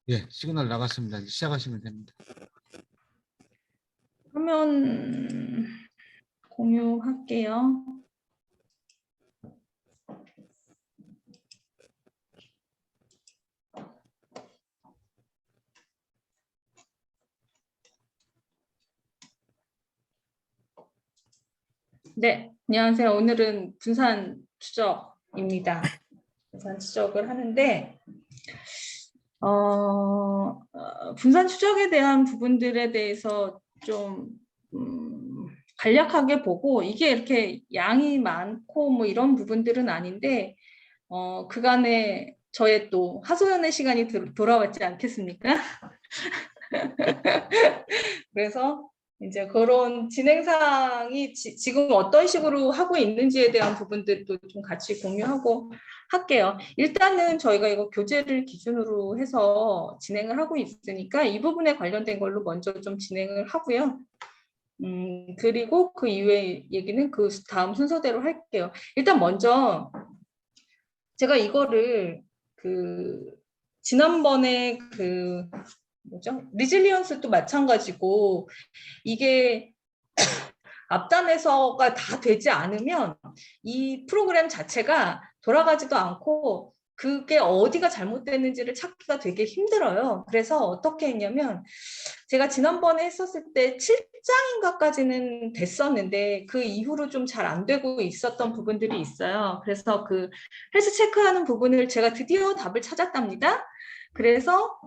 예, 시그널 나갔습니다. 이제 시작하시면 됩니다. 화면 공유할게요. 네, 안녕하세요. 오늘은 분산 추적입니다. 분산 추적을 하는데 분산 추적에 대한 부분들에 대해서 좀 간략하게 보고, 이게 이렇게 양이 많고 뭐 이런 부분들은 아닌데 그간에 저의 또 하소연의 시간이 돌아왔지 않겠습니까? 그래서 이제 그런 진행상이 지금 어떤 식으로 하고 있는지에 대한 부분들도 좀 같이 공유하고 할게요. 일단은 저희가 이거 교재를 기준으로 해서 진행을 하고 있으니까 이 부분에 관련된 걸로 먼저 좀 진행을 하고요. 그리고 그 이후에 얘기는 그 다음 순서대로 할게요. 일단 먼저 제가 이거를 지난번에 리질리언스도 마찬가지고, 이게 앞단에서가 다 되지 않으면 이 프로그램 자체가 돌아가지도 않고 그게 어디가 잘못됐는지를 찾기가 되게 힘들어요. 그래서 어떻게 했냐면, 제가 지난번에 했었을 때 7장인가까지는 됐었는데 그 이후로 좀 잘 안 되고 있었던 부분들이 있어요. 그래서 그 헬스 체크하는 부분을 제가 드디어 답을 찾았답니다. 그래서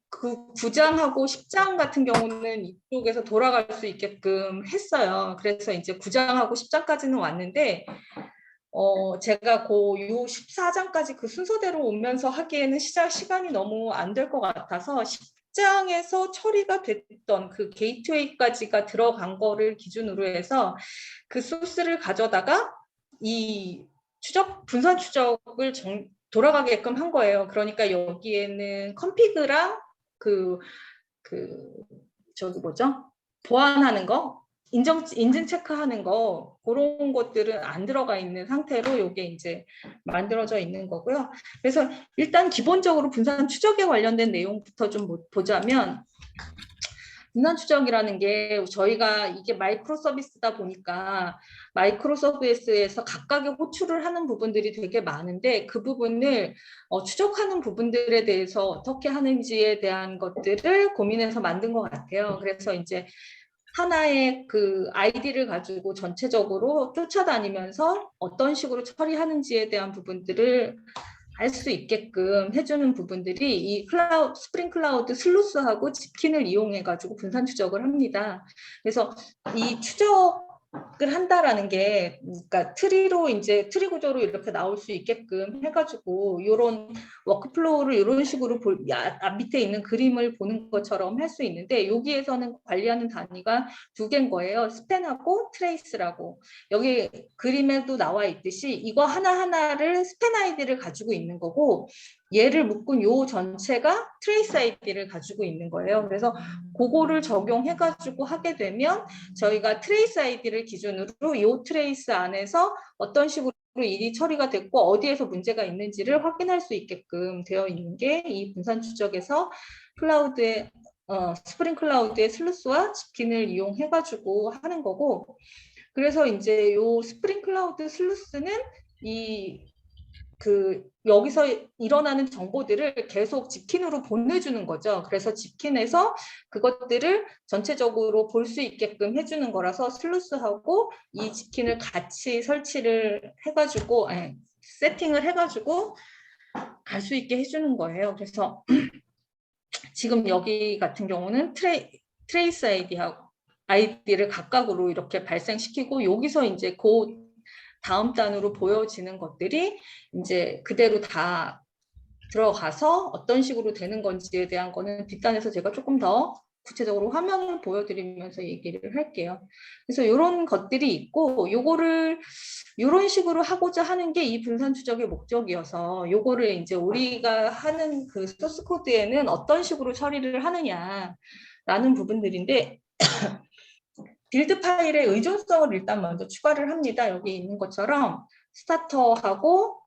그 9장하고 10장 같은 경우는 이쪽에서 돌아갈 수 있게끔 했어요. 그래서 이제 9장하고 10장까지는 왔는데 제가 요 14장까지 그 순서대로 오면서 하기에는 시간이 너무 안 될 것 같아서 10장에서 처리가 됐던 그 게이트웨이까지가 들어간 거를 기준으로 해서 그 소스를 가져다가 이 분산 추적을 돌아가게끔 한 거예요. 그러니까 여기에는 컴피그랑 저기 보완하는 거, 인증 체크하는 거, 그런 것들은 안 들어가 있는 상태로 이게 이제 만들어져 있는 거고요. 그래서 일단 기본적으로 분산 추적에 관련된 내용부터 좀 보자면, 분산 추적이라는 게 저희가 이게 마이크로 서비스다 보니까 마이크로 서비스에서 각각의 호출을 하는 부분들이 되게 많은데, 그 부분을 추적하는 부분들에 대해서 어떻게 하는지에 대한 것들을 고민해서 만든 것 같아요. 그래서 이제 하나의 그 아이디를 가지고 전체적으로 쫓아다니면서 어떤 식으로 처리하는지에 대한 부분들을 알 수 있게끔 해주는 부분들이 이 스프링 클라우드 슬루스하고 집킨을 이용해 가지고 분산 추적을 합니다. 그래서 이 추적을 한다라는 게, 그러니까 트리 구조로 이렇게 나올 수 있게끔 해가지고 이런 워크플로우를 이런 식으로 밑에 있는 그림을 보는 것처럼 할 수 있는데, 여기에서는 관리하는 단위가 두 개인 거예요. 스팬하고 트레이스라고. 여기 그림에도 나와 있듯이 이거 하나하나를 스팬 아이디를 가지고 있는 거고, 얘를 묶은 요 전체가 트레이스 아이디를 가지고 있는 거예요. 그래서 그거를 적용해가지고 하게 되면 저희가 트레이스 아이디를 기준으로 요 트레이스 안에서 어떤 식으로 일이 처리가 됐고 어디에서 문제가 있는지를 확인할 수 있게끔 되어 있는 게 이 분산 추적에서 스프링 클라우드의 슬루스와 집킨을 이용해가지고 하는 거고, 그래서 이제 요 스프링 클라우드 슬루스는 여기서 일어나는 정보들을 계속 집킨으로 보내주는 거죠. 그래서 집킨에서 그것들을 전체적으로 볼 수 있게끔 해주는 거라서 슬루스하고 이 집킨을 같이 설치를 해가지고, 세팅을 해가지고 갈 수 있게 해주는 거예요. 그래서 지금 여기 같은 경우는 트레이스 아이디를 각각으로 이렇게 발생시키고, 여기서 이제 그 다음 단으로 보여지는 것들이 이제 그대로 다 들어가서 어떤 식으로 되는 건지에 대한 거는 뒷단에서 제가 조금 더 구체적으로 화면을 보여드리면서 얘기를 할게요. 그래서 이런 것들이 있고, 요거를 이런 식으로 하고자 하는 게 이 분산 추적의 목적이어서, 요거를 이제 우리가 하는 그 소스 코드에는 어떤 식으로 처리를 하느냐라는 부분들인데, 빌드 파일의 의존성을 일단 먼저 추가를 합니다. 여기 있는 것처럼 스타터하고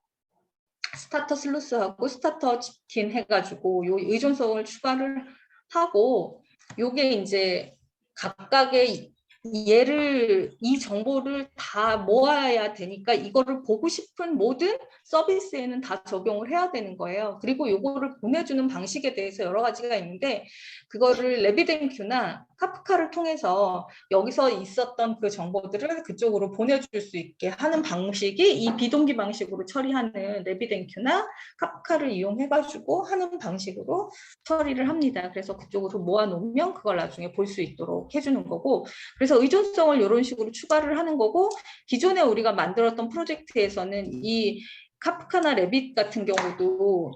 스타터 슬루스하고 스타터 치킨 해가지고 요 의존성을 추가를 하고 요게 이제 각각의 이 정보를 다 모아야 되니까 이거를 보고 싶은 모든 서비스에는 다 적용을 해야 되는 거예요. 그리고 요거를 보내주는 방식에 대해서 여러 가지가 있는데 그거를 레비덴큐나 카프카를 통해서 여기서 있었던 그 정보들을 그쪽으로 보내줄 수 있게 하는 방식이 이 비동기 방식으로 처리하는 레비덴큐나 카프카를 이용해가지고 하는 방식으로 처리를 합니다. 그래서 그쪽으로 모아놓으면 그걸 나중에 볼 수 있도록 해주는 거고 그래서 의존성을 이런 식으로 추가를 하는 거고 기존에 우리가 만들었던 프로젝트에서는 이 카프카나 레빗 같은 경우도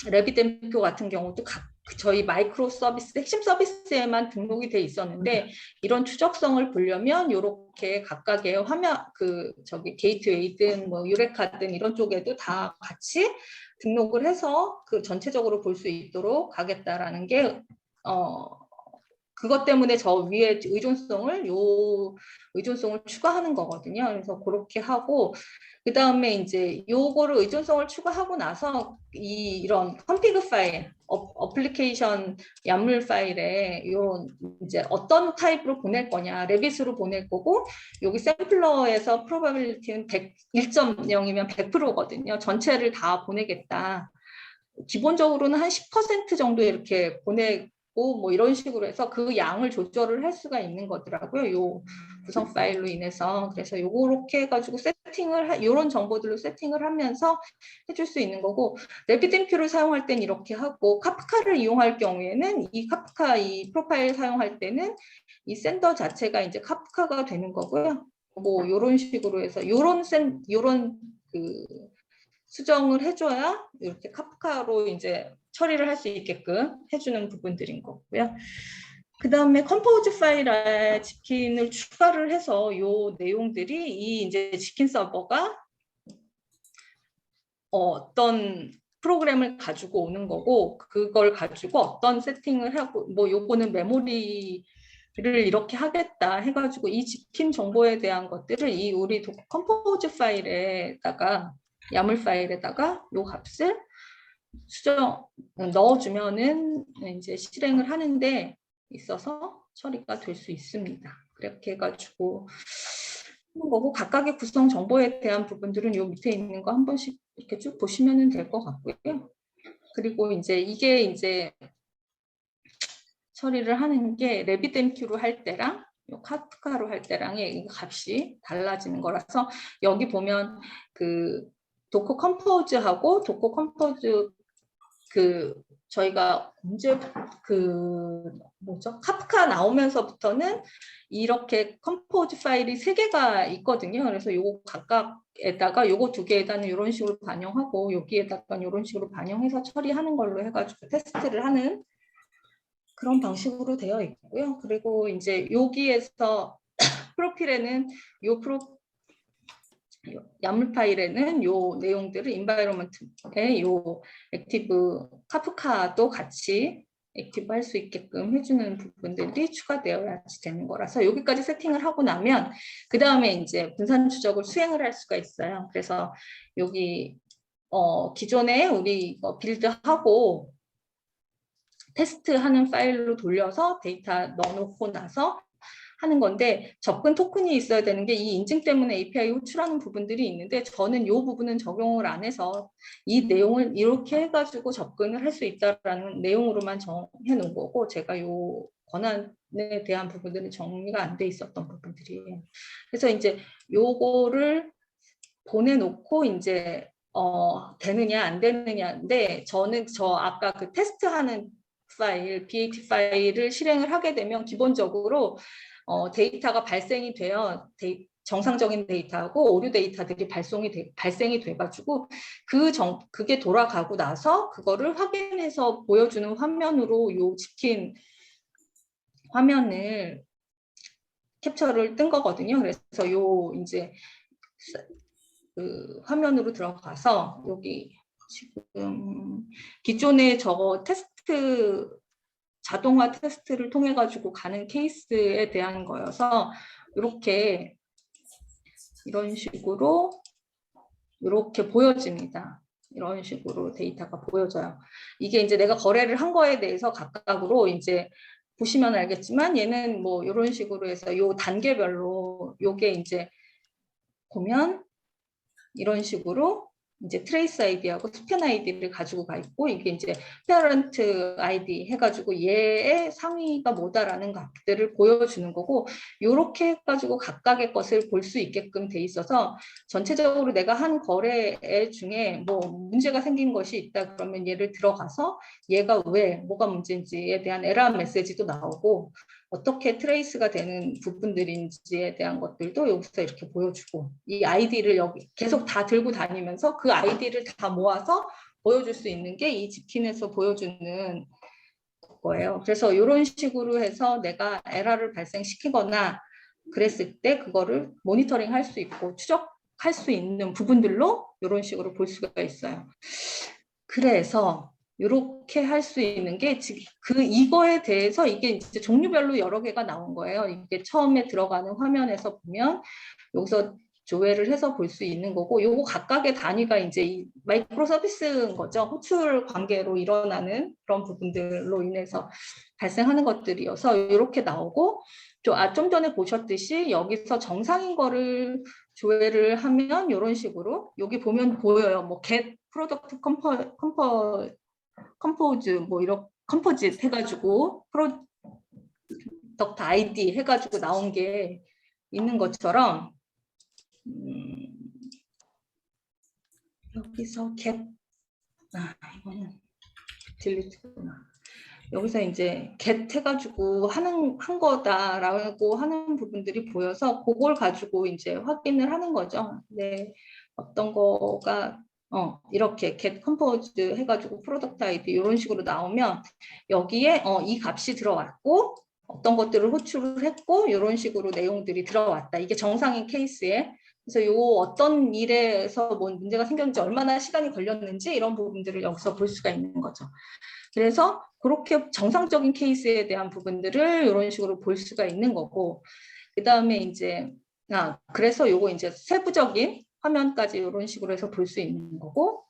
레빗댐표 같은 경우도 저희 마이크로 서비스 핵심 서비스에만 등록이 돼 있었는데 이런 추적성을 보려면 이렇게 각각의 화면 게이트웨이든 뭐 유레카든 이런 쪽에도 다 같이 등록을 해서 그 전체적으로 볼 수 있도록 하겠다라는 게 그것 때문에 저 위에 의존성을 추가하는 거거든요. 그래서 그렇게 하고 그 다음에 이제 요거를 의존성을 추가하고 나서 이런 config 파일, 어플리케이션 약물 파일에 이런 이제 어떤 타입으로 보낼 거냐, 레빗으로 보낼 거고 여기 샘플러에서 probability는 1.0이면 100%거든요. 전체를 다 보내겠다. 기본적으로는 한 10% 정도 이렇게 뭐 이런 식으로 해서 그 양을 조절을 할 수가 있는 거더라고요. 요 구성 파일로 인해서. 그래서 요렇게 해가지고 요런 정보들로 세팅을 하면서 해줄 수 있는 거고 레빗댐표를 사용할 땐 이렇게 하고 카프카를 이용할 경우에는 이 카프카 이 프로파일 사용할 때는 이 샌더 자체가 이제 카프카가 되는 거고요. 뭐 요런 식으로 해서 요런 그 수정을 해줘야 이렇게 카프카로 이제 처리를 할 수 있게끔 해주는 부분들인 거고요. 그 다음에 컴포즈 파일에 치킨을 추가를 해서 요 내용들이 이 이제 치킨 서버가 어떤 프로그램을 가지고 오는 거고 그걸 가지고 어떤 세팅을 하고 뭐 요거는 메모리를 이렇게 하겠다 해가지고 이 치킨 정보에 대한 것들을 이 우리 컴포즈 파일에다가 야물 파일에다가 요 값을 넣어주면은 이제 실행을 하는데 있어서 처리가 될 수 있습니다. 그렇게 해가지고 하는 거고 각각의 구성 정보에 대한 부분들은 요 밑에 있는 거 한 번씩 이렇게 쭉 보시면 될 것 같고요. 그리고 이제 이게 이제 처리를 하는 게 레빗엠큐로 할 때랑 카프카로 할 때랑의 값이 달라지는 거라서 여기 보면 그 도커 컴포즈하고 도커 컴포즈 저희가 언제 카프카 나오면서부터는 이렇게 컴포즈 파일이 3개가 있거든요. 그래서 요거 각각에다가 요거 2개에다는 이런 식으로 반영하고 여기에다가 이런 식으로 반영해서 처리하는 걸로 해가지고 테스트를 하는 그런 방식으로 되어 있고요. 그리고 이제 여기에서 프로필에는 야물 파일에는 요 내용들을 environment에 요 액티브 카프카도 같이 액티브 할 수 있게끔 해주는 부분들이 추가되어야지 되는 거라서 여기까지 세팅을 하고 나면 그 다음에 이제 분산 추적을 수행을 할 수가 있어요. 그래서 여기 기존에 우리 빌드하고 테스트하는 파일로 돌려서 데이터 넣어놓고 나서 하는 건데 접근 토큰이 있어야 되는 게 이 인증 때문에 API 호출하는 부분들이 있는데 저는 이 부분은 적용을 안 해서 이 내용을 이렇게 해가지고 접근을 할 수 있다라는 내용으로만 정해 놓은 거고 제가 이 권한에 대한 부분들은 정리가 안 돼 있었던 부분들이에요. 그래서 이제 요거를 보내놓고 이제 되느냐 안 되느냐인데 저는 아까 그 테스트하는 파일, BAT 파일을 실행을 하게 되면 기본적으로 데이터가 발생이 되어 정상적인 데이터하고 오류 데이터들이 발생이 돼가지고 그게 돌아가고 나서 그거를 확인해서 보여주는 화면으로 요 치킨 화면을 캡처를 뜬 거거든요. 그래서 요 이제 그 화면으로 들어가서 여기 지금 기존에 저거 자동화 테스트를 통해 가지고 가는 케이스에 대한 거여서 이런 식으로 이렇게 보여집니다. 이런 식으로 데이터가 보여져요. 이게 이제 내가 거래를 한 거에 대해서 각각으로 이제 보시면 알겠지만 얘는 뭐 이런 식으로 해서 요 단계별로 요게 이제 보면 이런 식으로 이제 트레이스 아이디하고 스팬 아이디를 가지고 가 있고 이게 이제 페어런트 아이디 해가지고 얘의 상위가 뭐다라는 것들을 보여주는 거고 이렇게 해가지고 각각의 것을 볼 수 있게끔 돼 있어서 전체적으로 내가 한 거래 중에 뭐 문제가 생긴 것이 있다 그러면 얘를 들어가서 얘가 왜 뭐가 문제인지에 대한 에러 메시지도 나오고 어떻게 트레이스가 되는 부분들인지에 대한 것들도 여기서 이렇게 보여주고 이 아이디를 여기 계속 다 들고 다니면서 그 아이디를 다 모아서 보여줄 수 있는 게 이 집킨에서 보여주는 거예요. 그래서 이런 식으로 해서 내가 에러를 발생시키거나 그랬을 때 그거를 모니터링 할 수 있고 추적할 수 있는 부분들로 이런 식으로 볼 수가 있어요. 그래서 이렇게 할 수 있는 게 그 이거에 대해서 이게 이제 종류별로 여러 개가 나온 거예요. 이게 처음에 들어가는 화면에서 보면 여기서 조회를 해서 볼 수 있는 거고 요거 각각의 단위가 이제 이 마이크로 서비스인 거죠. 호출 관계로 일어나는 그런 부분들로 인해서 발생하는 것들이어서 이렇게 나오고 좀 전에 보셨듯이 여기서 정상인 거를 조회를 하면 이런 식으로 여기 보면 보여요. 뭐 get 프로덕트 컴포즈 뭐 이런 컴포짓 해가지고 프로덕트 아이디 해가지고 나온 게 있는 것처럼 여기서 get 이거는 딜리트구나. 여기서 이제 get 해가지고 한 거다라고 하는 부분들이 보여서 그걸 가지고 이제 확인을 하는 거죠. 네, 어떤 거가 이렇게 get compose 해가지고 프로덕트 아이디 이런 식으로 나오면 여기에 이 값이 들어왔고 어떤 것들을 호출을 했고 이런 식으로 내용들이 들어왔다. 이게 정상인 케이스에 그래서 요 어떤 일에서 뭐 문제가 생겼는지 얼마나 시간이 걸렸는지 이런 부분들을 여기서 볼 수가 있는 거죠. 그래서 그렇게 정상적인 케이스에 대한 부분들을 이런 식으로 볼 수가 있는 거고 그 다음에 이제 그래서 요거 이제 세부적인 화면까지 이런 식으로 해서 볼 수 있는 거고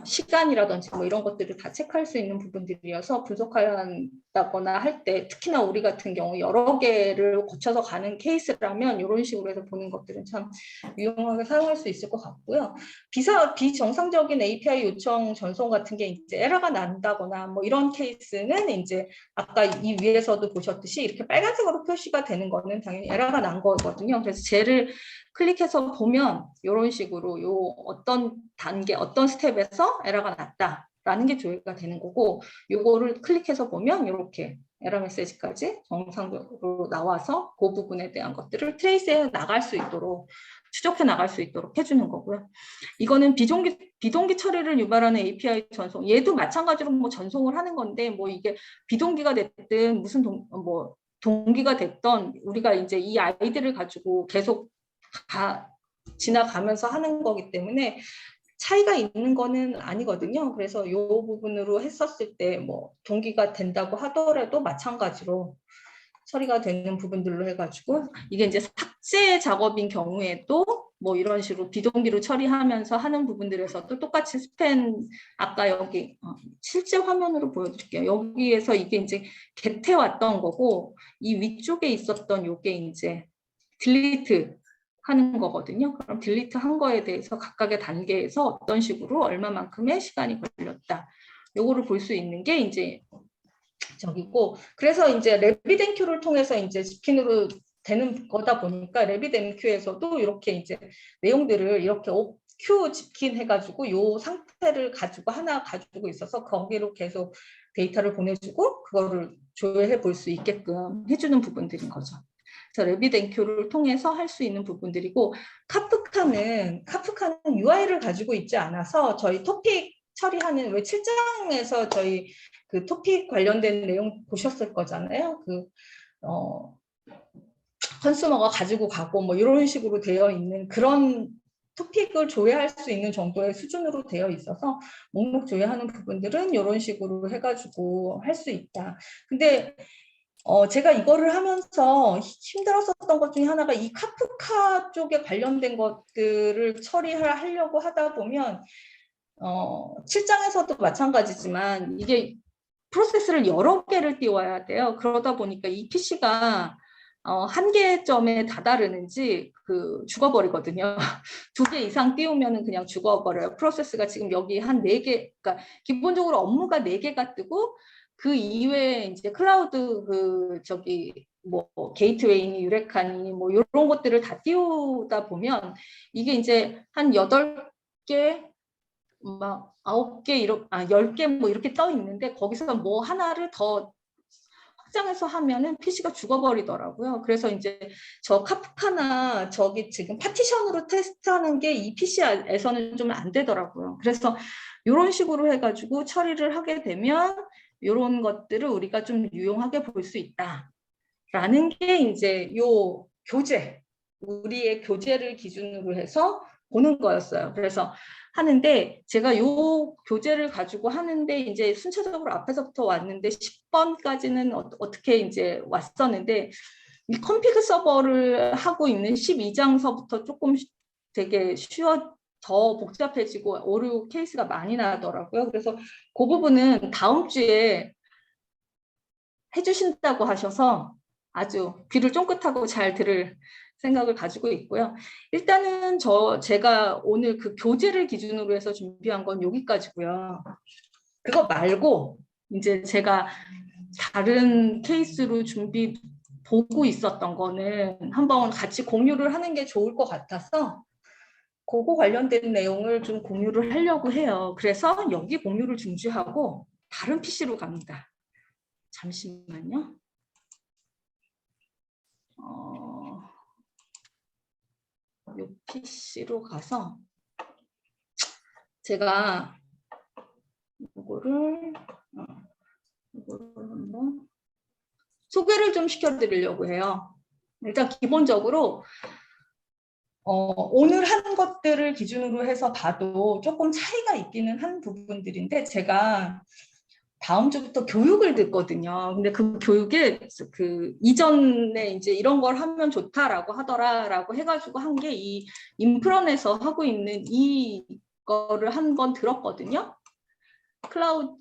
시간이라든지 뭐 이런 것들을 다 체크할 수 있는 부분들이어서 분석한다거나 할 때 특히나 우리 같은 경우 여러 개를 거쳐서 가는 케이스라면 이런 식으로 해서 보는 것들은 참 유용하게 사용할 수 있을 것 같고요. 비정상적인 API 요청 전송 같은 게 이제 에러가 난다거나 뭐 이런 케이스는 이제 아까 이 위에서도 보셨듯이 이렇게 빨간색으로 표시가 되는 거는 당연히 에러가 난 거거든요. 그래서 쟤를 클릭해서 보면 이런 식으로 요 어떤 단계, 어떤 스텝에서 에러가 났다라는 게 조회가 되는 거고 요거를 클릭해서 보면 이렇게 에러 메시지까지 정상적으로 나와서 그 부분에 대한 것들을 트레이스해 나갈 수 있도록 추적해 나갈 수 있도록 해주는 거고요. 이거는 비동기 처리를 유발하는 API 전송. 얘도 마찬가지로 뭐 전송을 하는 건데 뭐 이게 비동기가 됐든 무슨 동기가 됐던 우리가 이제 이 아이디를 가지고 계속 지나가면서 하는 거기 때문에 차이가 있는 거는 아니거든요. 그래서 이 부분으로 했었을 때 뭐 동기가 된다고 하더라도 마찬가지로 처리가 되는 부분들로 해가지고 이게 이제 삭제 작업인 경우에도 뭐 이런 식으로 비동기로 처리하면서 하는 부분들에서도 똑같이 스팬 아까 여기 실제 화면으로 보여드릴게요. 여기에서 이게 이제 get해 왔던 거고 이 위쪽에 있었던 요게 이제 딜리트 하는 거거든요. 그럼 딜리트 한 거에 대해서 각각의 단계에서 어떤 식으로 얼마만큼의 시간이 걸렸다. 요거를 볼 수 있는 게 이제 저기고 그래서 이제 래비덴큐를 통해서 이제 집킨으로 되는 거다 보니까 래비덴큐에서도 이렇게 이제 내용들을 이렇게 큐 집킨 해가지고 요 상태를 가지고 하나 가지고 있어서 거기로 계속 데이터를 보내주고 그거를 조회해 볼 수 있게끔 해주는 부분들인 거죠. 그래서 래비덴큐를 통해서 할 수 있는 부분들이고 카프카는 UI를 가지고 있지 않아서 저희 토픽 처리하는 왜 7장에서 저희 그 토픽 관련된 내용 보셨을 거잖아요. 컨슈머가 가지고 가고 뭐 이런 식으로 되어 있는 그런 토픽을 조회할 수 있는 정도의 수준으로 되어 있어서 목록 조회하는 부분들은 이런 식으로 해가지고 할 수 있다. 근데 제가 이거를 하면서 힘들었었던 것 중에 하나가 이 카프카 쪽에 관련된 것들을 처리하려고 하다 보면 실장에서도 마찬가지지만 이게 프로세스를 여러 개를 띄워야 돼요. 그러다 보니까 이 PC가 한계점에 다다르는지 죽어버리거든요. 2개 이상 띄우면 그냥 죽어버려요. 프로세스가 지금 여기 한 4개, 그러니까 기본적으로 업무가 4개가 뜨고 그 이외에 이제 클라우드 뭐 게이트웨이니 유레카니 뭐 이런 것들을 다 띄우다 보면 이게 이제 한 8개 막 9개 10개 뭐 이렇게 떠 있는데 거기서 뭐 하나를 더 확장해서 하면은 PC가 죽어버리더라고요. 그래서 이제 저 카프카나 저기 지금 파티션으로 테스트하는 게 이 PC에서는 좀 안 되더라고요. 그래서 이런 식으로 해가지고 처리를 하게 되면 이런 것들을 우리가 좀 유용하게 볼 수 있다라는 게 이제 요 교재, 우리의 교재를 기준으로 해서 보는 거였어요. 그래서 하는데 제가 요 교재를 가지고 하는데 이제 순차적으로 앞에서부터 왔는데 10번까지는 어떻게 이제 왔었는데 이 컴피그 서버를 하고 있는 12장서부터 조금 되게 더 복잡해지고 오류 케이스가 많이 나더라고요. 그래서 그 부분은 다음 주에 해주신다고 하셔서 아주 귀를 쫑긋하고 잘 들을 생각을 가지고 있고요. 일단은 제가 오늘 그 교재를 기준으로 해서 준비한 건 여기까지고요. 그거 말고 이제 제가 다른 케이스로 보고 있었던 거는 한번 같이 공유를 하는 게 좋을 것 같아서 그거 관련된 내용을 좀 공유를 하려고 해요. 그래서 여기 공유를 중지하고 다른 PC로 갑니다. 잠시만요. 이 PC로 가서 제가 이거를 한번 소개를 좀 시켜드리려고 해요. 일단 기본적으로 오늘 한 것들을 기준으로 해서 봐도 조금 차이가 있기는 한 부분들인데 제가 다음 주부터 교육을 듣거든요. 근데 그 교육에 이전에 이제 이런 걸 하면 좋다라고 하더라라고 해가지고 한 게 이 인프런에서 하고 있는 이거를 한 번 들었거든요.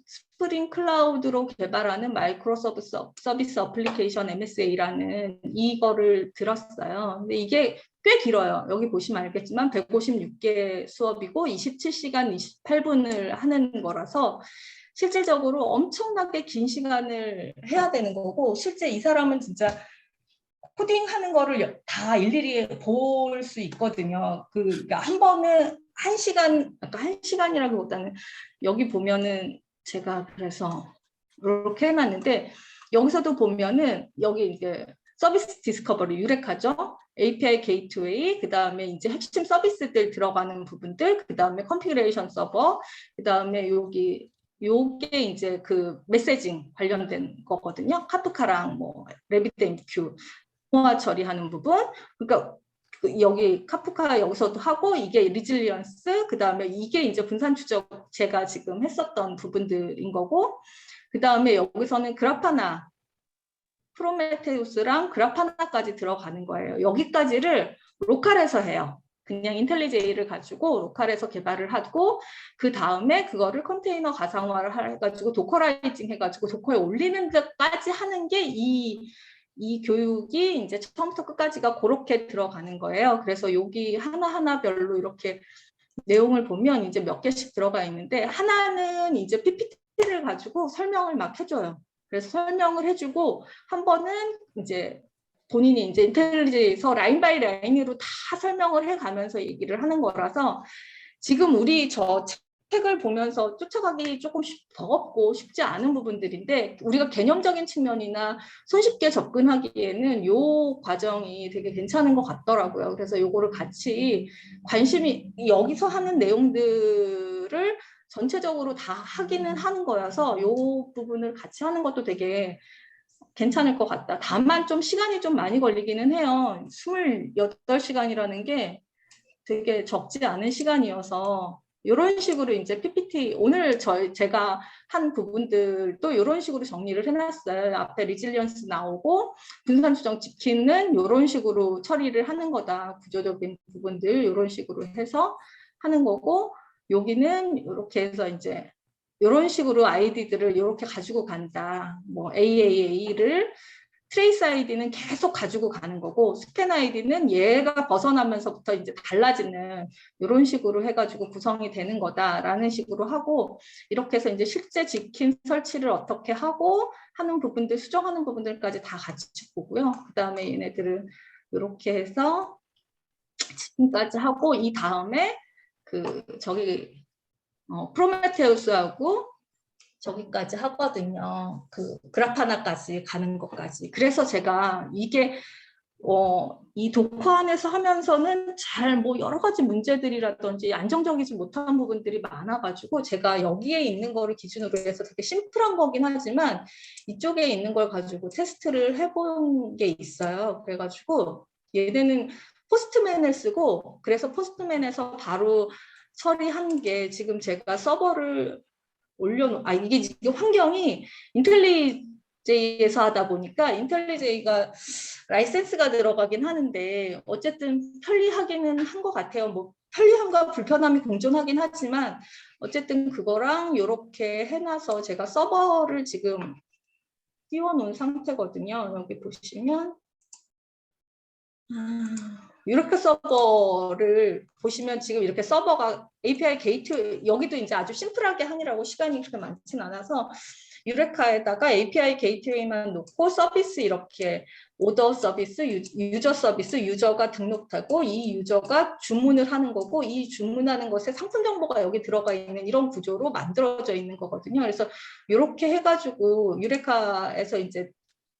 스프링 클라우드로 개발하는 마이크로 서비스 어플리케이션 MSA라는 이거를 들었어요. 근데 이게 꽤 길어요. 여기 보시면 알겠지만 156개 수업이고 27시간 28분을 하는 거라서 실질적으로 엄청나게 긴 시간을 해야 되는 거고 실제 이 사람은 진짜 코딩하는 거를 다 일일이 볼 수 있거든요. 그러니까 한 번은 1시간, 아까 1시간이라기보다는 여기 보면은 제가 그래서 이렇게 해놨는데 여기서도 보면은 여기 이제 서비스 디스커버리 유레카죠. API 게이트웨이, 그 다음에 이제 핵심 서비스들 들어가는 부분들, 그 다음에 컨피그레이션 서버, 그 다음에 요게 이제 그 메시징 관련된 거거든요. 카프카랑 뭐 RabbitMQ 통화 처리하는 부분. 그러니까 여기 카프카 여기서도 하고 이게 리질리언스, 그 다음에 이게 이제 분산 추적 제가 지금 했었던 부분들인 거고, 그 다음에 여기서는 그라파나 프로메테우스랑 그라파나까지 들어가는 거예요. 여기까지를 로컬에서 해요. 그냥 인텔리제이를 가지고 로컬에서 개발을 하고 그 다음에 그거를 컨테이너 가상화를 해가지고 도커라이징 해가지고 도커에 올리는 데까지 하는 게 이 교육이 이제 처음부터 끝까지가 그렇게 들어가는 거예요. 그래서 여기 하나하나별로 이렇게 내용을 보면 이제 몇 개씩 들어가 있는데 하나는 이제 PPT를 가지고 설명을 막 해줘요. 그래서 설명을 해주고 한 번은 이제 본인이 이제 인텔리제에서 라인 바이 라인으로 다 설명을 해가면서 얘기를 하는 거라서 지금 우리 저 책을 보면서 쫓아가기 조금 버겁고 쉽지 않은 부분들인데 우리가 개념적인 측면이나 손쉽게 접근하기에는 이 과정이 되게 괜찮은 것 같더라고요. 그래서 이거를 같이 관심이 여기서 하는 내용들을 전체적으로 다 하기는 하는 거여서 이 부분을 같이 하는 것도 되게 괜찮을 것 같다. 다만 좀 시간이 좀 많이 걸리기는 해요. 28시간이라는 게 되게 적지 않은 시간이어서 이런 식으로 이제 PPT 오늘 제가 한 부분들도 이런 식으로 정리를 해놨어요. 앞에 리질리언스 나오고 분산 추정 지키는 이런 식으로 처리를 하는 거다. 구조적인 부분들 이런 식으로 해서 하는 거고 여기는 이렇게 해서 이제 이런 식으로 아이디들을 이렇게 가지고 간다. 뭐 AAA를 트레이스 아이디는 계속 가지고 가는 거고 스팬 아이디는 얘가 벗어나면서부터 이제 달라지는 이런 식으로 해가지고 구성이 되는 거다라는 식으로 하고 이렇게 해서 이제 실제 지킨 설치를 어떻게 하고 하는 부분들 수정하는 부분들까지 다 같이 보고요. 그 다음에 얘네들을 이렇게 해서 지금까지 하고 이 다음에 그 저기 프로메테우스하고 저기까지 하거든요. 그 그라파나까지 가는 것까지. 그래서 제가 이게 이 도커 안에서 하면서는 잘 뭐 여러 가지 문제들이라든지 안정적이지 못한 부분들이 많아가지고 제가 여기에 있는 거를 기준으로 해서 되게 심플한 거긴 하지만 이쪽에 있는 걸 가지고 테스트를 해본 게 있어요. 그래가지고 얘네는 포스트맨을 쓰고 그래서 포스트맨에서 바로 처리한 게 지금 제가 서버를 이게 환경이 인텔리제이에서 하다 보니까 인텔리제이가 라이센스가 들어가긴 하는데 어쨌든 편리하기는 한 것 같아요. 뭐 편리함과 불편함이 공존하긴 하지만 어쨌든 그거랑 이렇게 해놔서 제가 서버를 지금 띄워놓은 상태거든요. 여기 보시면 이렇게 서버를 보시면 지금 이렇게 서버가 API 게이트 여기도 이제 아주 심플하게 하느라고 시간이 그렇게 많진 않아서 유레카에다가 API 게이트웨이만 놓고 서비스 이렇게 오더 서비스, 유저 서비스, 유저가 등록하고 이 유저가 주문을 하는 거고 이 주문하는 것에 상품 정보가 여기 들어가 있는 이런 구조로 만들어져 있는 거거든요. 그래서 이렇게 해가지고 유레카에서 이제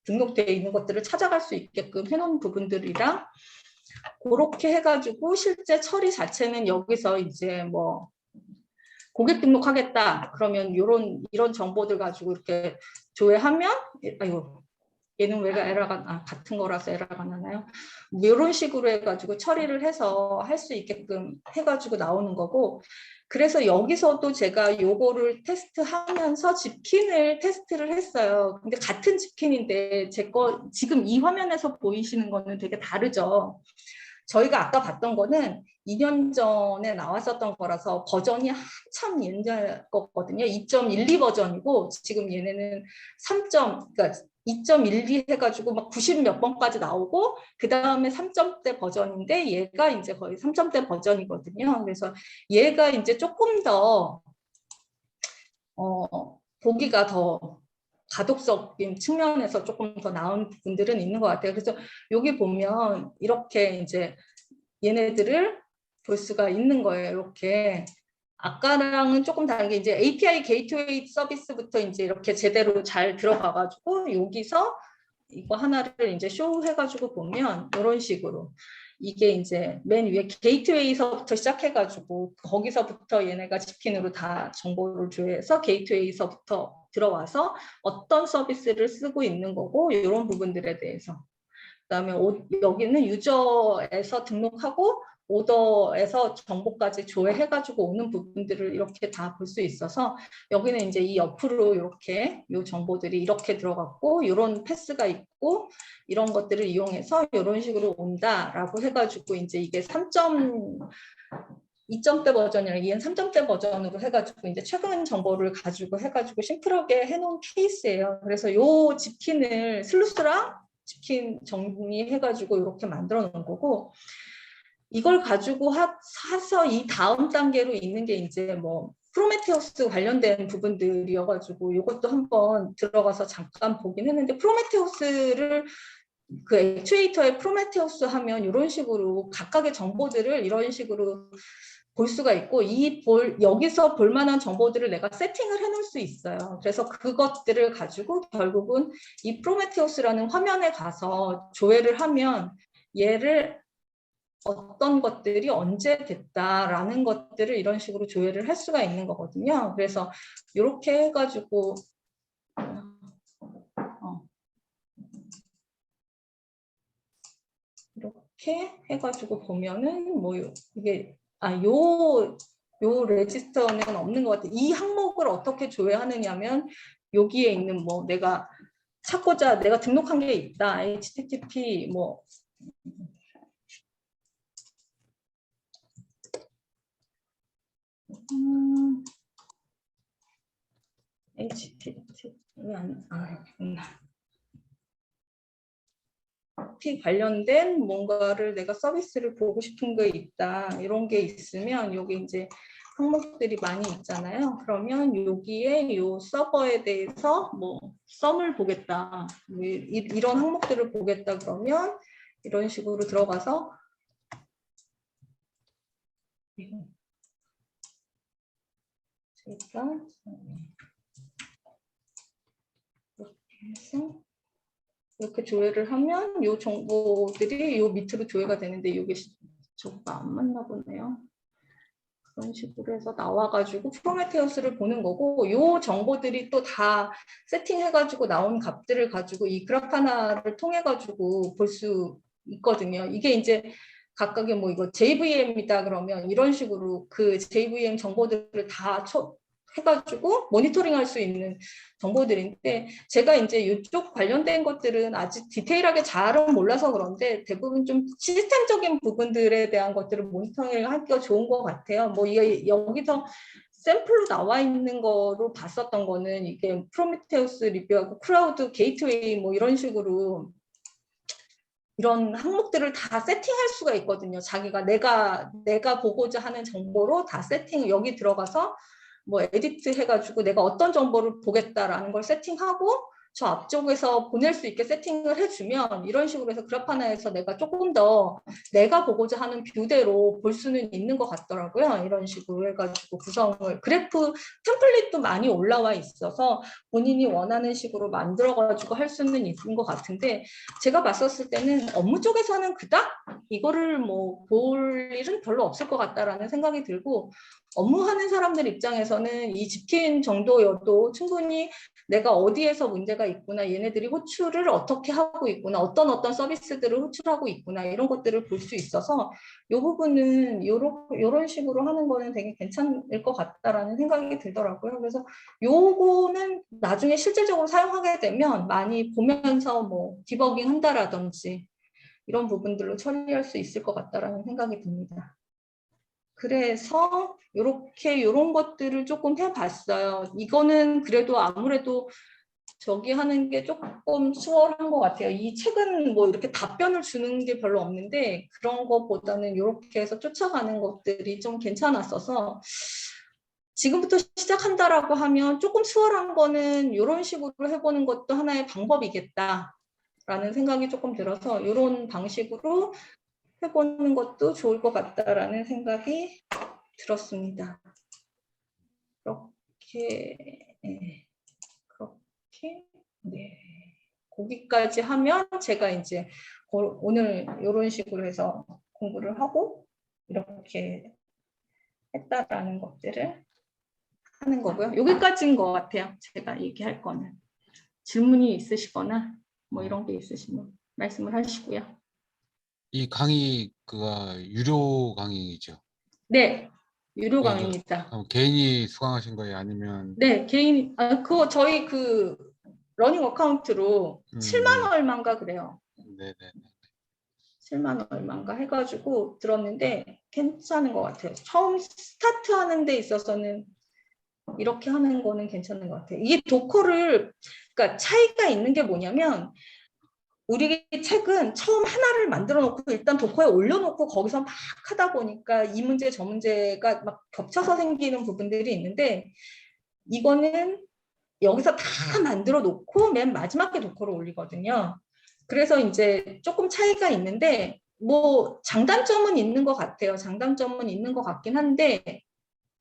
등록되어 있는 것들을 찾아갈 수 있게끔 해놓은 부분들이랑 그렇게 해가지고 실제 처리 자체는 여기서 이제 뭐 고객 등록하겠다 그러면 이런 정보들 가지고 이렇게 조회하면 아유 얘는 왜 에러가 같은 거라서 에러가 나나요? 이런 식으로 해가지고 처리를 해서 할 수 있게끔 해가지고 나오는 거고 그래서 여기서도 제가 요거를 테스트하면서 집킨을 테스트를 했어요. 근데 같은 집킨인데 제 거 지금 이 화면에서 보이시는 거는 되게 다르죠. 저희가 아까 봤던 거는 2년 전에 나왔었던 거라서 버전이 한참 옛날 거거든요. 2.12 버전이고 지금 얘네는 3. 그러니까 2.12 해가지고 막 90 몇 번까지 나오고 그 다음에 3점대 버전인데 얘가 이제 거의 3점대 버전이거든요. 그래서 얘가 이제 조금 더 보기가 더 가독적인 측면에서 조금 더 나은 부분들은 있는 것 같아요. 그래서 여기 보면 이렇게 이제 얘네들을 볼 수가 있는 거예요. 이렇게 아까랑은 조금 다른 게 이제 API 게이트웨이 서비스부터 이제 이렇게 제대로 잘 들어가가지고 여기서 이거 하나를 이제 쇼해가지고 보면 이런 식으로 이게 이제 맨 위에 게이트웨이서부터 시작해가지고 거기서부터 얘네가 집킨으로 다 정보를 조회해서 게이트웨이서부터 들어와서 어떤 서비스를 쓰고 있는 거고 이런 부분들에 대해서 그다음에 여기는 유저에서 등록하고 오더에서 정보까지 조회해가지고 오는 부분들을 이렇게 다 볼 수 있어서 여기는 이제 이 옆으로 이렇게 이 정보들이 이렇게 들어갔고 이런 패스가 있고 이런 것들을 이용해서 이런 식으로 온다라고 해가지고 이제 이게 2점대 버전이랑 얘는 3점대 버전으로 해가지고 이제 최근 정보를 가지고 해가지고 심플하게 해놓은 케이스예요. 그래서 요 집킨을 슬루스랑 집킨 정리해가지고 이렇게 만들어 놓은 거고 이걸 가지고 사서 이 다음 단계로 있는 게 이제 뭐 프로메테우스 관련된 부분들이어가지고 이것도 한번 들어가서 잠깐 보긴 했는데 프로메테우스를 그 액추에이터에 프로메테우스 하면 이런 식으로 각각의 정보들을 이런 식으로 볼 수가 있고 여기서 볼 만한 정보들을 내가 세팅을 해놓을 수 있어요. 그래서 그것들을 가지고 결국은 이 프로메테우스라는 화면에 가서 조회를 하면 얘를 어떤 것들이 언제 됐다라는 것들을 이런 식으로 조회를 할 수가 있는 거거든요. 그래서 이렇게 해가지고 이렇게 해가지고 보면은 뭐 이게 요 레지스터는 없는 것 같아요. 이 항목을 어떻게 조회하느냐면 여기에 있는 뭐 내가 등록한 게 있다. HTTP 뭐 HPT P 관련된 뭔가를 내가 서비스를 보고 싶은 게 있다. 이런 게 있으면 여기 이제 항목들이 많이 있잖아요. 그러면 여기에 요 서버에 대해서 뭐 썸을 보겠다. 뭐 이런 항목들을 보겠다 그러면 이런 식으로 들어가서 제가 이렇게 해서 이렇게 조회를 하면 이 정보들이 이 밑으로 조회가 되는데 이게 저거가 안 맞나 보네요. 그런 식으로 해서 나와가지고 프로메테우스를 보는 거고 이 정보들이 또 다 세팅해가지고 나온 값들을 가지고 이 그래파나를 통해가지고 볼 수 있거든요. 이게 이제 각각의 뭐 이거 JVM이다 그러면 이런 식으로 그 JVM 정보들을 다 해가지고 모니터링할 수 있는 정보들인데 제가 이제 이쪽 관련된 것들은 아직 디테일하게 잘은 몰라서 그런데 대부분 좀 시스템적인 부분들에 대한 것들을 모니터링하기가 좋은 것 같아요. 뭐 이게 여기서 샘플로 나와 있는 거로 봤었던 거는 이게 프로미테우스 리뷰하고 크라우드 게이트웨이 뭐 이런 식으로 이런 항목들을 다 세팅할 수가 있거든요. 자기가 내가 보고자 하는 정보로 다 세팅 여기 들어가서 뭐 에디트 해가지고 내가 어떤 정보를 보겠다라는 걸 세팅하고 저 앞쪽에서 보낼 수 있게 세팅을 해주면 이런 식으로 해서 그래파나에서 내가 조금 더 내가 보고자 하는 뷰대로 볼 수는 있는 것 같더라고요. 이런 식으로 해가지고 구성을 그래프 템플릿도 많이 올라와 있어서 본인이 원하는 식으로 만들어가지고 할 수는 있는 것 같은데 제가 봤었을 때는 업무 쪽에서는 그닥 이거를 뭐 볼 일은 별로 없을 것 같다라는 생각이 들고 업무하는 사람들 입장에서는 이 집킨 정도여도 충분히 내가 어디에서 문제가 있구나, 얘네들이 호출을 어떻게 하고 있구나, 어떤 서비스들을 호출하고 있구나 이런 것들을 볼 수 있어서 이 부분은 이런 식으로 하는 거는 되게 괜찮을 것 같다라는 생각이 들더라고요. 그래서 요거는 나중에 실질적으로 사용하게 되면 많이 보면서 뭐 디버깅 한다라든지 이런 부분들로 처리할 수 있을 것 같다라는 생각이 듭니다. 그래서 이런 것들을 조금 해봤어요. 이거는 그래도 아무래도 저기 하는 게 조금 수월한 것 같아요. 이 책은 뭐 이렇게 답변을 주는 게 별로 없는데 그런 것보다는 이렇게 해서 쫓아가는 것들이 좀 괜찮았어서 지금부터 시작한다라고 하면 조금 수월한 거는 이런 식으로 해보는 것도 하나의 방법이겠다라는 생각이 조금 들어서 이런 방식으로 해보는 것도 좋을 것 같다라는 생각이 들었습니다. 그렇게 네. 거기까지 하면 제가 이제 오늘 이런 식으로 해서 공부를 하고 이렇게 했다라는 것들을 하는 거고요. 여기까지인 것 같아요. 제가 얘기할 거는. 질문이 있으시거나 뭐 이런 게 있으시면 말씀을 하시고요. 이 강의 그가 유료 강의이죠. 네, 유료 이게 강의입니다. 개인이 수강하신 거예요? 아니면 네, 개인 그거 저희 그 러닝 어카운트로 7만 얼마인가 그래요. 네네. 7만 얼마인가 해가지고 들었는데 괜찮은 것 같아요. 처음 스타트하는 데 있어서는 이렇게 하는 거는 괜찮은 것 같아요. 이게 도커를 그러니까 차이가 있는 게 뭐냐면 우리 책은 처음 하나를 만들어 놓고 일단 도커에 올려놓고 거기서 막 하다 보니까 이 문제 저 문제가 막 겹쳐서 생기는 부분들이 있는데 이거는 여기서 다 만들어 놓고 맨 마지막에 도커를 올리거든요. 그래서 이제 조금 차이가 있는데 뭐 장단점은 있는 것 같아요. 장단점은 있는 것 같긴 한데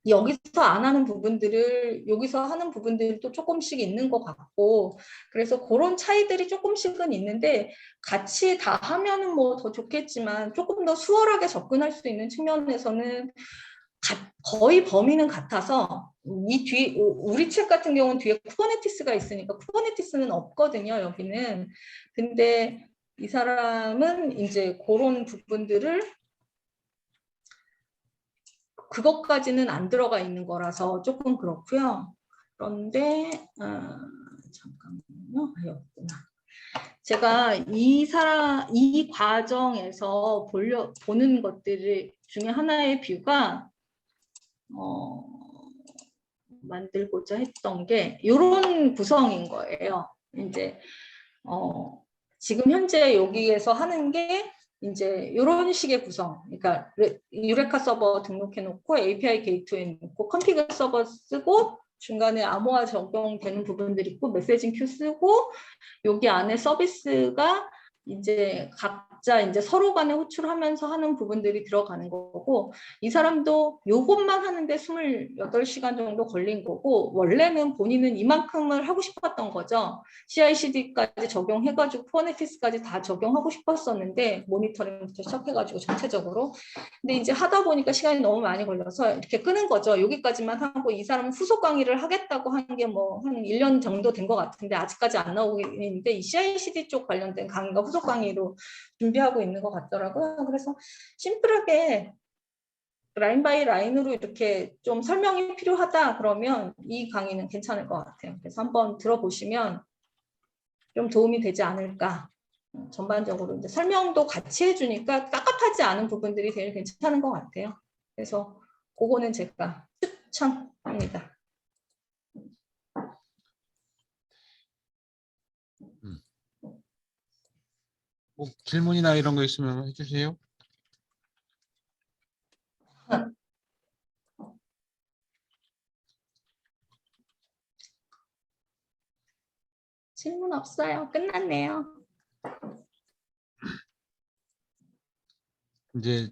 여기서 안 하는 부분들을 여기서 하는 부분들도 조금씩 있는 것 같고 그래서 그런 차이들이 조금씩은 있는데 같이 다 하면은 뭐 더 좋겠지만 조금 더 수월하게 접근할 수 있는 측면에서는 거의 범위는 같아서 우리 책 같은 경우는 뒤에 쿠버네티스가 있으니까 쿠버네티스는 없거든요, 여기는. 근데 이 사람은 이제 그런 부분들을 그것까지는 안 들어가 있는 거라서 조금 그렇고요. 그런데 잠깐만요. 없구나. 제가 이 과정에서 보는 것들 중에 하나의 뷰가 만들고자 했던 게 이런 구성인 거예요. 이제 지금 현재 여기에서 하는 게 이제 이런 식의 구성. 그러니까 유레카 서버 등록해 놓고 API 게이트웨이 놓고 컨피그 서버 쓰고 중간에 암호화 적용되는 부분들이 있고 메시징 큐 쓰고 여기 안에 서비스가 이제 각자 이제 서로 간에 호출하면서 하는 부분들이 들어가는 거고 이 사람도 요것만 하는데 28시간 정도 걸린 거고 원래는 본인은 이만큼을 하고 싶었던 거죠. CI/CD까지 적용해가지고 쿠버네티스까지 다 적용하고 싶었었는데 모니터링부터 시작해가지고 전체적으로 근데 이제 하다 보니까 시간이 너무 많이 걸려서 이렇게 끄는 거죠. 여기까지만 하고 이 사람은 후속 강의를 하겠다고 한 게 뭐 한 1년 정도 된 것 같은데 아직까지 안 나오고 있는데 이 CI/CD 쪽 관련된 강의가 후속 강의로 준비하고 있는 것 같더라고요. 그래서 심플하게 라인 바이 라인으로 이렇게 좀 설명이 필요하다 그러면 이 강의는 괜찮을 것 같아요. 그래서 한번 들어보시면 좀 도움이 되지 않을까. 전반적으로 이제 설명도 같이 해주니까 깝깝하지 않은 부분들이 제일 괜찮은 것 같아요. 그래서 그거는 제가 추천합니다. 뭐 질문이나 이런 거 있으면 해주세요. 질문 없어요. 끝났네요. 이제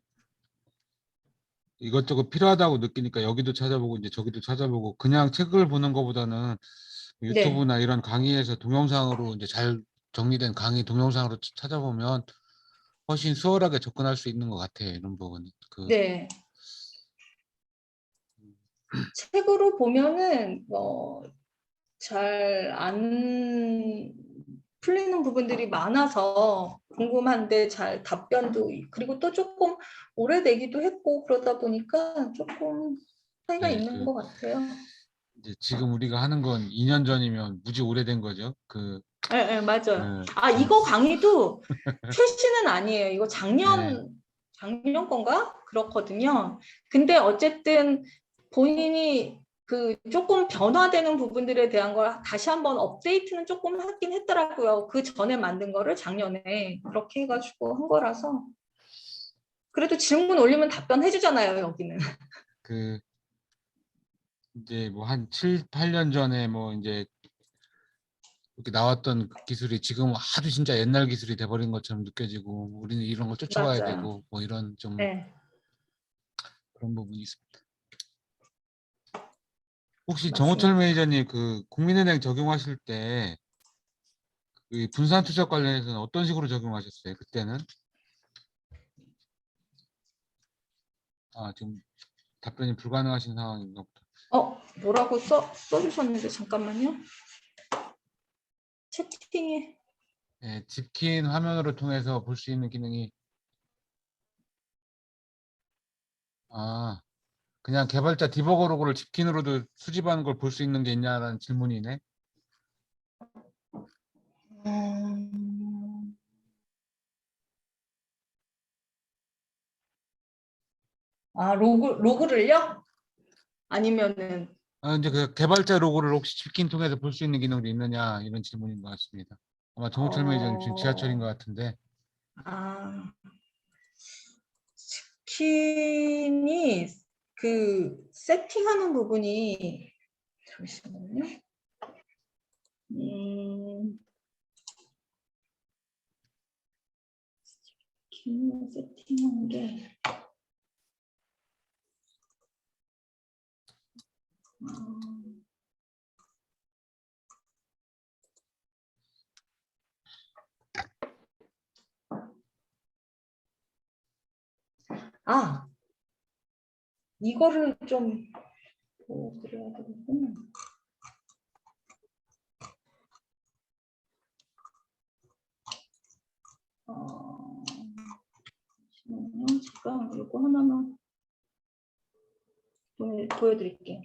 이것저것 필요하다고 느끼니까 여기도 찾아보고 이제 저기도 찾아보고 그냥 책을 보는 것보다는 네. 유튜브나 이런 강의에서 동영상으로 이제 잘 정리된 강의 동영상으로 찾아보면 훨씬 수월하게 접근할 수 있는 것 같아요. 이런 부분. 네. 책으로 보면은 잘 안 풀리는 부분들이 많아서 궁금한데 잘 답변도 그리고 또 조금 오래되기도 했고 그러다 보니까 조금 차이가 네, 있는 것 같아요. 이제 지금 우리가 하는 건 2년 전이면 무지 오래된 거죠. 네, 네, 맞아요. 네. 이거 강의도 최신은 아니에요. 이거 네. 작년 건가? 그렇거든요. 근데 어쨌든 본인이 그 조금 변화되는 부분들에 대한 걸 다시 한번 업데이트는 조금 하긴 했더라고요. 그 전에 만든 거를 작년에 그렇게 해가지고 한 거라서. 그래도 질문 올리면 답변해 주잖아요, 여기는. 이제 뭐 한 7, 8년 전에 뭐 이제 이렇게 나왔던 그 기술이 지금 아주 진짜 옛날 기술이 돼버린 것처럼 느껴지고 우리는 이런 걸 쫓아가야 맞아요. 되고 뭐 이런 좀 네, 그런 부분이 있습니다. 혹시 정호철 맞습니다. 매니저님 국민은행 적용하실 때 그 분산 투자 관련해서는 어떤 식으로 적용하셨어요? 그때는? 지금 답변이 불가능하신 상황인가 보다. 뭐라고 써주셨는데 잠깐만요. 채팅에. 네, 집킨 화면으로 통해서 볼 수 있는 기능이 그냥 개발자 디버거 로그를 집킨으로도 수집하는 걸 볼 수 있는 게 있냐라는 질문이네. 로그를요? 아니면은 이제 그 개발자 로고를 혹시 집킨 통해서 볼 수 있는 기능도 있느냐 이런 질문인 것 같습니다. 아마 정호철 매니저님 지금 지하철인 것 같은데. 아, 스킨이 그 세팅하는 부분이 잠시만요. 스킨 세팅하는 게 이거를 좀 그래야 되겠구나. 잠시만요. 제가 이거 하나만 보여드릴게요.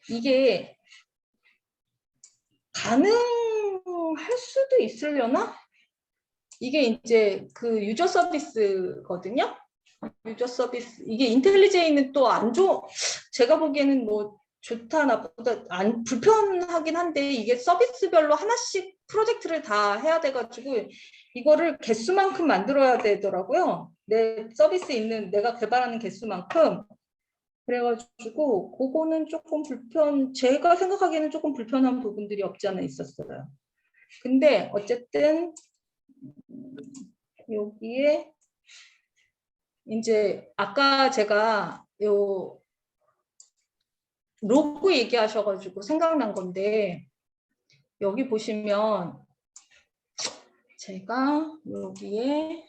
이게 가능할 수도 있으려나? 이게 이제 그 유저 서비스거든요. 유저 서비스 이게 인텔리제이는 또 안 제가 보기에는 뭐 좋다 나쁘다 안 불편하긴 한데 이게 서비스별로 하나씩 프로젝트를 다 해야 돼가지고 이거를 개수만큼 만들어야 되더라고요. 내 서비스 있는 내가 개발하는 개수만큼. 그래가지고 그거는 조금 제가 생각하기에는 조금 불편한 부분들이 없지 않아 있었어요. 근데 어쨌든 여기에 이제 아까 제가 요 로고 얘기하셔가지고 생각난 건데 여기 보시면 제가 여기에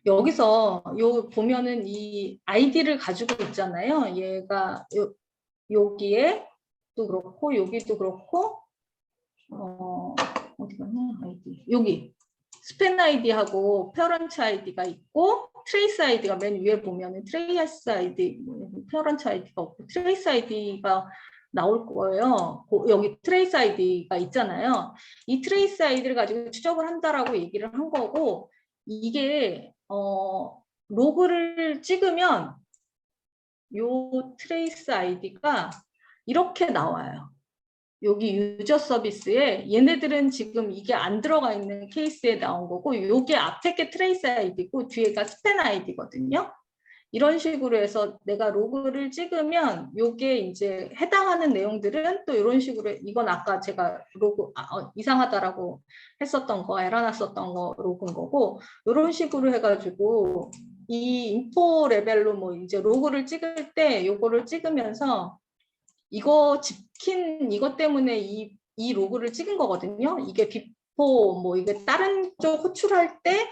여기서 요 보면은 이 아이디를 가지고 있잖아요. 얘가 여기에 또 그렇고 여기도 그렇고 어디 갔냐 아이디 여기 스팬 아이디하고 페어런트 아이디가 있고 트레이스 아이디가 맨 위에 보면은 트레이스 아이디 페어런트 아이디가 없고 트레이스 아이디가 나올 거예요. 여기 트레이스 아이디가 있잖아요. 이 트레이스 아이디를 가지고 추적을 한다라고 얘기를 한 거고 이게 로그를 찍으면 요 트레이스 아이디가 이렇게 나와요. 여기 유저 서비스에 얘네들은 지금 이게 안 들어가 있는 케이스에 나온 거고 요게 앞에 게 트레이스 아이디고 뒤에가 스팬 아이디거든요. 이런 식으로 해서 내가 로그를 찍으면 요게 이제 해당하는 내용들은 또 이런 식으로 이건 아까 제가 로그 이상하다라고 했었던 거 에러났었던 거 로그인 거고 이런 식으로 해가지고 이 인포 레벨로 뭐 이제 로그를 찍을 때 요거를 찍으면서 이거 집킨 이것 때문에 이 로그를 찍은 거거든요. 이게 비포 뭐 이게 다른 쪽 호출할 때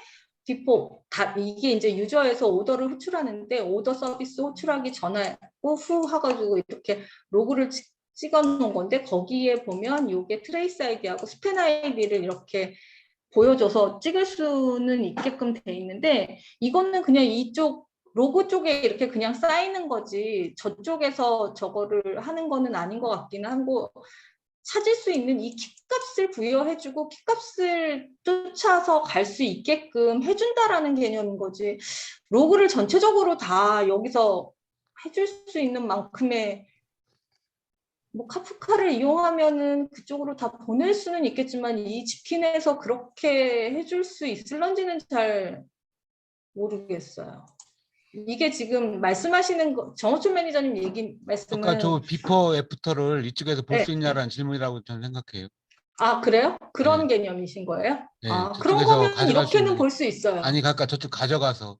비포 이게 이제 유저에서 오더를 호출하는데 오더 서비스 호출하기 전하고 후 하가지고 이렇게 로그를 찍어 놓은 건데 거기에 보면 이게 트레이스 아이디하고 스팬 아이디를 이렇게 보여줘서 찍을 수는 있게끔 돼 있는데 이거는 그냥 이쪽 로고 쪽에 이렇게 그냥 쌓이는 거지 저쪽에서 저거를 하는 거는 아닌 것 같기는 하고 찾을 수 있는 이 키값을 부여해주고 키값을 쫓아서 갈 수 있게끔 해준다라는 개념인 거지 로그를 전체적으로 다 여기서 해줄 수 있는 만큼의 뭐 카프카를 이용하면은 그쪽으로 다 보낼 수는 있겠지만 이 집킨에서 그렇게 해줄 수 있을런지는 잘 모르겠어요. 이게 지금 말씀하시는 거 정호춘 매니저님 얘기 아까 저 말씀은 비포 애프터를 이쪽에서 볼 수 네. 있냐라는 질문이라고 저는 생각해요. 아 그래요? 그런 네, 개념이신 거예요? 네, 아 그런 저쪽에서 거면 가져갈 수 이렇게는 있느냐? 볼 수 있어요. 아니, 그러니까 저쪽 가져가서,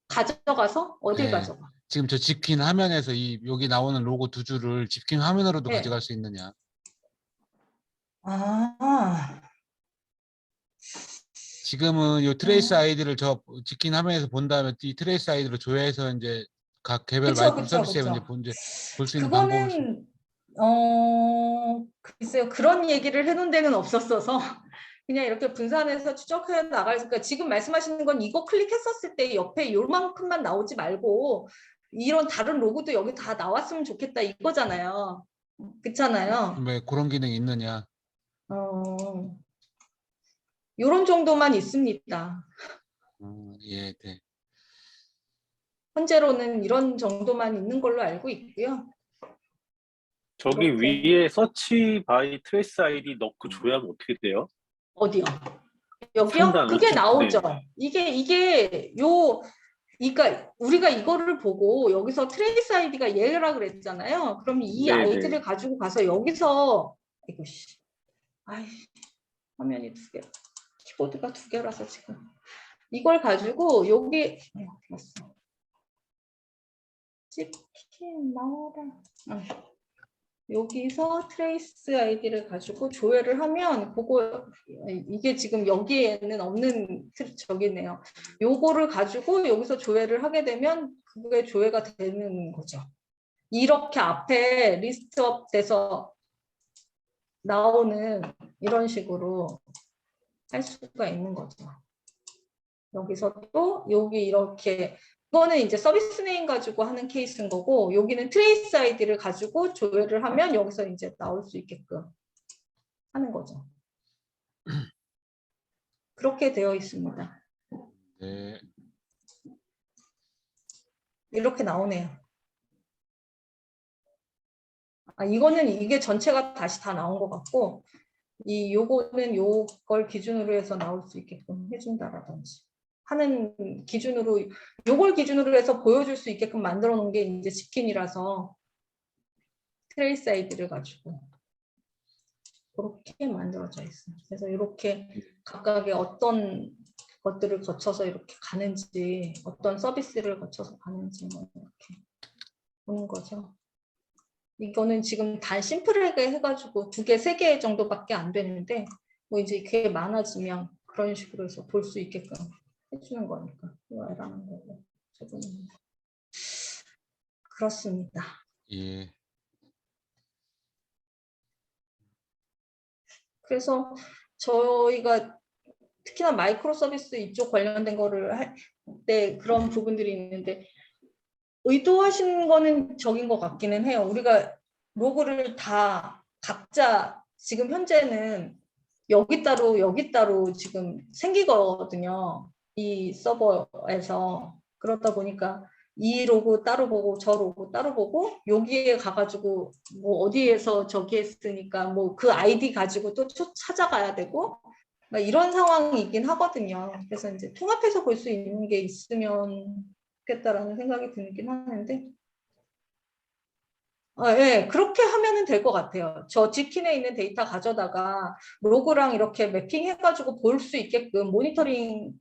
가져가서 어딜 예, 가져가? 지금 저 집킨 화면에서 이 여기 나오는 로고 두 줄을 집킨 화면으로도 네. 가져갈 수 있느냐? 아, 지금은 이 트레이스 아이디를 저 집킨 화면에서 본 다음에 이 트레이스 아이디로 조회해서 이제 각 개별 그쵸, 마이크로 그쵸, 서비스에 이제 그쵸. 볼 수 있는 방법을 그거는 글쎄요 그런 얘기를 해놓은 데는 없었어서 그냥 이렇게 분산해서 추적해 나가니까 지금 말씀하시는 건 이거 클릭했었을 때 옆에 요만큼만 나오지 말고 이런 다른 로고도 여기 다 나왔으면 좋겠다 이거잖아요. 그렇잖아요. 왜 그런 기능이 있느냐? 요런 정도만 있습니다. 예, 네. 현재로는 이런 정도만 있는 걸로 알고 있고요. 저기 이렇게 위에 서치 바이 트레이스 아이디 넣고 조회하면 어떻게 돼요? 어디요? 여기요? 상단 그게 우측, 나오죠. 네. 이게 그러니까 우리가 이거를 보고 여기서 트레이스 아이디가 얘라 그랬잖아요. 그럼 이 네네. 아이디를 가지고 가서 여기서 이거 화면이 두 개, 키보드가 두 개라서 지금 이걸 가지고 여기 됐어. 치킨 나와라. 여기서 트레이스 아이디를 가지고 조회를 하면 그거 이게 지금 여기에는 없는 저기네요. 요거를 가지고 여기서 조회를 하게 되면 그게 조회가 되는 거죠. 이렇게 앞에 리스트업 돼서 나오는 이런 식으로 할 수가 있는 거죠. 여기서 또 여기 이렇게 이거는 이제 서비스 네임 가지고 하는 케이스인 거고 여기는 트레이스 아이디를 가지고 조회를 하면 여기서 이제 나올 수 있게끔 하는 거죠. 그렇게 되어 있습니다. 네. 이렇게 나오네요. 아, 이거는 이게 전체가 다시 다 나온 것 같고, 요거는 요걸 기준으로 해서 나올 수 있게끔 해준다라든지 하는 기준으로, 요걸 기준으로 해서 보여줄 수 있게끔 만들어 놓은 게 이제 치킨이라서 트레이스 아이디를 가지고 그렇게 만들어져 있어요. 그래서 이렇게 각각의 어떤 것들을 거쳐서 이렇게 가는지, 어떤 서비스를 거쳐서 가는지 뭐 이렇게 보는 거죠. 이거는 지금 단 심플하게 해가지고 2개, 3개 정도밖에 안 되는데, 뭐 이제 그게 많아지면 그런 식으로 해서 볼 수 있게끔 해주는 거니까. 이거라는 거고. 저거는 그렇습니다. 예. 그래서 저희가 특히나 마이크로 서비스 이쪽 관련된 거를 할 때 그런 부분들이 있는데, 의도하신 거는 적인 것 같기는 해요. 우리가 로그를 다 각자 지금 현재는 여기 따로 지금 생기거든요. 이 서버에서. 그러다 보니까 이 로그 따로 보고 저 로그 따로 보고 여기에 가가지고 뭐 어디에서 저기 했으니까 뭐 그 아이디 가지고 또 찾아가야 되고 막 이런 상황이긴 하거든요. 그래서 이제 통합해서 볼 수 있는 게 있으면 좋겠다라는 생각이 들긴 하는데, 예, 그렇게 하면은 될 것 같아요. 저 지킨에 있는 데이터 가져다가 로그랑 이렇게 매핑해가지고 볼 수 있게끔 모니터링,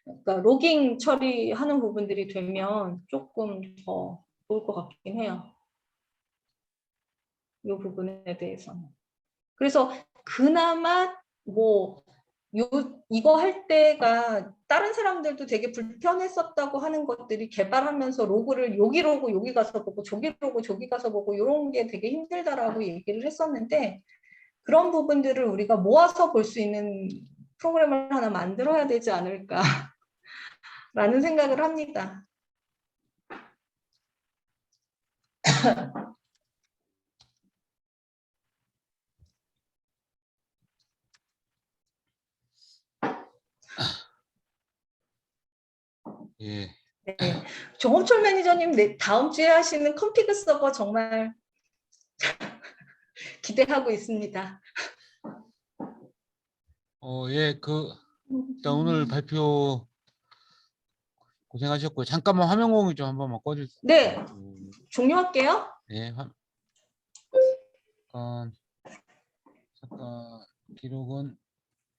그러니까 로깅 처리하는 부분들이 되면 조금 더 좋을 것 같긴 해요. 이 부분에 대해서는. 그래서 그나마 뭐 이거 할 때가 다른 사람들도 되게 불편했었다고 하는 것들이 개발하면서 로그를 여기 로그 여기 가서 보고 저기 로그 저기 가서 보고 이런 게 되게 힘들다라고 얘기를 했었는데, 그런 부분들을 우리가 모아서 볼 수 있는 프로그램을 하나 만들어야 되지 않을까라는 생각을 합니다. 예. 네. 정호철 매니저님 다음 주에 하시는 컴피그 서버 정말 기대하고 있습니다. 예, 일단 오늘 발표 고생하셨고요. 잠깐만 화면 공유 좀 한 번만 꺼주세요. 네, 종료할게요. 예, 잠깐 기록은